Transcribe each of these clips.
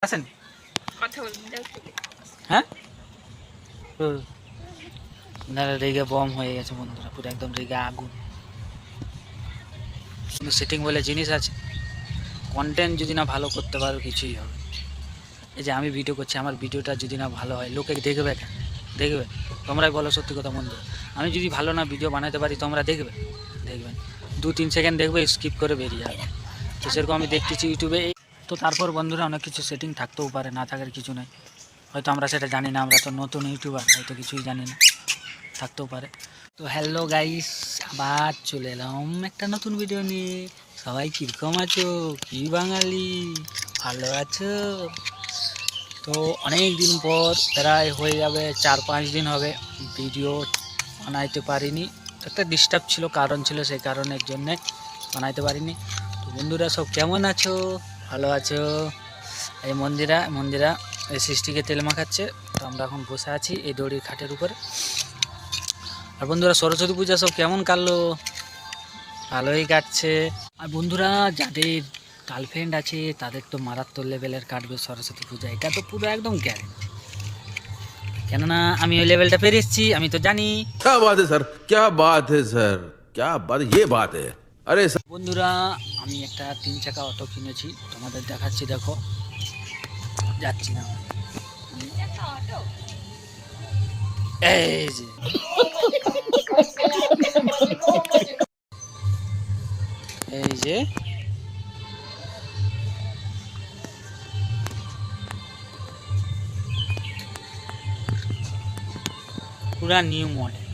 আছেন কথা বলুন হ্যাঁ রেগে বম হয়ে গেছে বন্ধুরা, পুরো একদম রেগে আগুন। কিন্তু সেটিং বলে জিনিস আছে, কন্টেন্ট যদি না ভালো করতে পারো কিছুই হবে। এই যে আমি ভিডিও করছি, আমার ভিডিওটা যদি না ভালো হয় লোকে দেখবে কেন? দেখবে? তোমরাই বলো সত্যি কথা বন্ধুরা। আমি যদি ভালো না ভিডিও বানাতে পারি তোমরা দেখবে? দেখবেন 2-3 সেকেন্ড দেখবে, স্কিপ করে বেরিয়ে যাবে। তো সেরকম আমি দেখতেছি ইউটিউবে। তো তারপর বন্ধুরা অনেক কিছু সেটিং থাকতেও পারে, না থাকার কিছু নেই। হয়তো আমরা সেটা জানি না, আমরা তো নতুন ইউটিউবার, হয়তো কিছুই জানি না, থাকতেও পারে। তো হ্যালো গাইস, আবার চলে এলাম একটা নতুন ভিডিও নিয়ে। সবাই কীরকম আছো? কি বাঙালি, ভালো আছো? তো অনেক দিন পর, প্রায় হয়ে যাবে 4-5 দিন হবে ভিডিও বানাইতে পারিনি। একটা ডিস্টার্ব ছিল, কারণ ছিল, সেই কারণের জন্যে বানাইতে পারিনি। তো বন্ধুরা সব কেমন আছো? ভালো আছো? এই মন্দিরা এই সৃষ্টিকে তেল মাখাচ্ছে। তো আমরা এখন বসে আছি এই দড়ির খাটের উপরে। আর বন্ধুরা সরস্বতী পূজা সব কেমন কাটলো? ভালোই কাটছে। আর বন্ধুরা যাদের গার্লফ্রেন্ড আছে তাদের তো মারাত্মক লেভেলের কাটবে সরস্বতী পূজা, এটা তো পুরো একদম গ্যারেন্টি। কেননা আমি ওই লেভেলটা পেরে এসেছি, আমি তো জানি। क्या बात है सर, क्या बात है सर, क्या बात, ये बात है। अरे सर বন্ধুরা আমি একটা 3 চাকা অটো কিনেছি, তোমাদের দেখাচ্ছি, দেখো। যাচ্ছি না এই যে এই যে পুরা নিউ মডেল,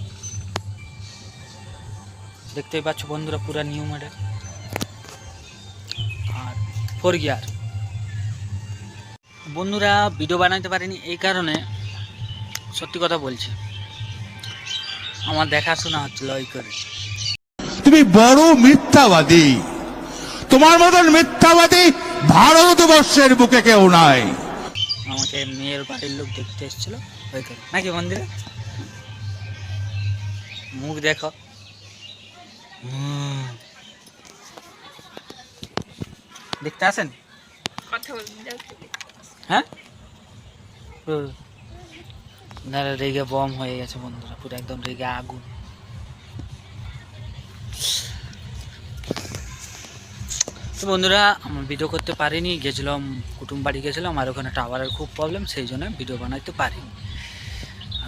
দেখতেই পাচ্ছ বন্ধুরা, পুরা নিউ মডেল। আর 4 গিয়ার। বন্ধুরা ভিডিও বানাইতে পারিনি এই কারণে, সত্যি কথা বলছি, আমার দেখাশোনা হচ্ছিল ওই করে। তুমি বড় মিথ্যাবাদী, তোমার মতন মিথ্যাবাদী ভারতবর্ষের বুকে কেউ নাই। আমাকে মেয়ের বাড়ির লোক দেখতে এসেছিল ওই করে, নাকি মন্দিরে? মুখ দেখো, দেখতে আসেন কথা বলুন হ্যাঁ। রেগে বম হয়ে গেছে বন্ধুরা, পুরো একদম রেগে আগুন। তো বন্ধুরা আমার ভিডিও করতে পারিনি, গেছিলাম কুটুম বাড়ি গেছিলাম, আর ওখানে টাওয়ারের খুব প্রবলেম, সেই জন্য ভিডিও বানাইতে পারিনি।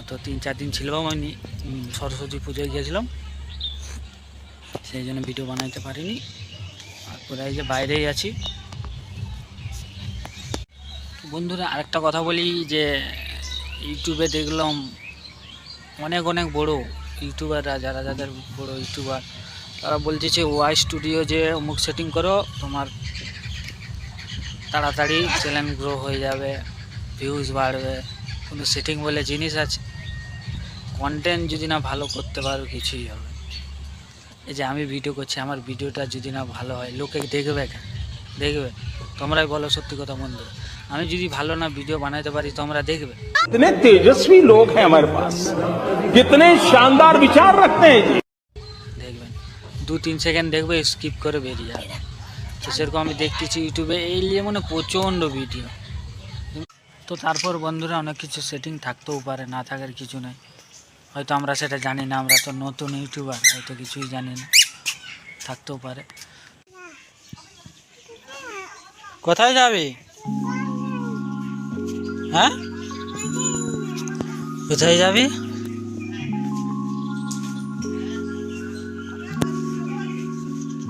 তো 3-4 দিন ছিল, আমি সরস্বতী পুজোয় গেছিলাম, সেই জন্য ভিডিও বানাইতে পারিনি। আর পুরো এই যে বাইরেই আছি। বন্ধুরা আরেকটা কথা বলি, যে ইউটিউবে দেখলাম অনেক বড় ইউটিউবাররা, যাদের বড় ইউটিউবার, তারা বলছে ওয়াই স্টুডিও যে অমুক সেটিং করো, তোমার তাড়াতাড়ি চ্যানেল গ্রো হয়ে যাবে, ভিউজ বাড়বে। কিন্তু সেটিং বলে জিনিস আছে, কন্টেন্ট যদি না ভালো করতে পারো কিছুই হবে। এই যে আমি ভিডিও করছি, আমার ভিডিওটা যদি না ভালো হয় লোকে দেখবে কেন? দেখবে? তোমরাই বলো সত্যি কথা বন্ধুরা। আমি যদি ভালো না ভিডিও বানাইতে পারি তোমরা দেখবে? कितने तेजस्वी लोग हैं हमारे पास, कितने शानदार विचार रखते हैं जी। দেখবেন 2-3 সেকেন্ড দেখবে, স্কিপ করে বেরিয়ে যাবে। তো সেরকম আমি দেখতেছি ইউটিউবে এই নিয়ে মানে প্রচণ্ড ভিডিও। তো তারপর বন্ধুরা অনেক কিছু সেটিং থাকতেও পারে, না থাকার কিছু নেই। হয়তো আমরা সেটা জানি না, আমরা তো নতুন ইউটিউবার, হয়তো কিছুই জানি না, থাকতেও পারে। কোথায় যাবে? হ্যাঁ কোথায় যাবি?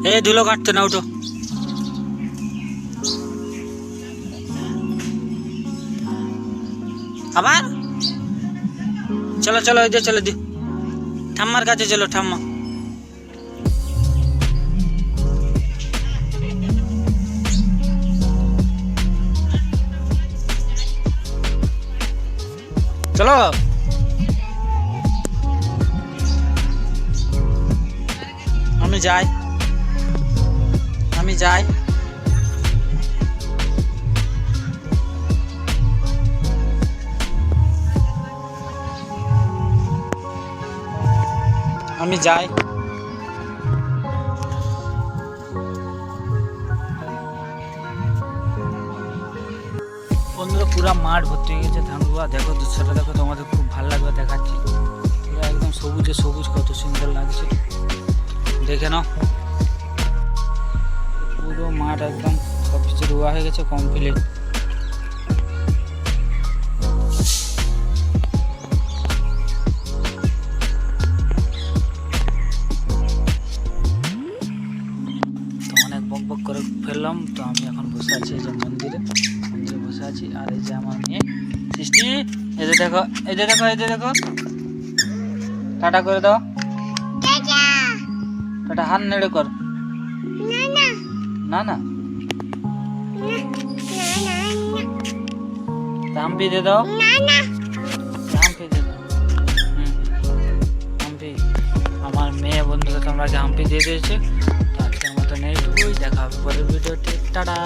এই ধুলো কাটতে না, উঠো। আবার চলো চলো, এই যে চলো, দি ঠাম্মার কাছে চলো, ঠাম্মা। চলো আমি যাই, আমি যাই। আমি যাই। বন্ধুরা পুরো মাঠ ভর্তি হয়ে গেছে ধান রোয়া। দেখো দৃশ্যটা দেখো, তোমাদের খুব ভালো লাগবে দেখাচ্ছি। পুরো একদম সবুজে সবুজ, কত সুন্দর লাগছে দেখে নাও। পুরো মাঠ একদম সব কিছু রোয়া হয়ে গেছে কমপ্লিট। তো অনেক বক বক করে ফেললাম। তো আমি এখন বসে আছি এই যে মন্দিরে বসে আছি। আর এই যে আমার মেয়ে সৃষ্টি, এদের দেখো, এদের দেখো, এদের দেখো, টাটা করে দাও, টাটা, হাত নেড়ে কর। না না হাম্পি দিয়ে দাও, হাম্পি দিয়ে দাও। হাম্পি, আমার মেয়ে বন্ধুরা তোমরা হাম্পি দিয়ে দিয়েছে। তো আজকের মতো নেই, দেখা হবে পরের ভিডিওতে, টাটা।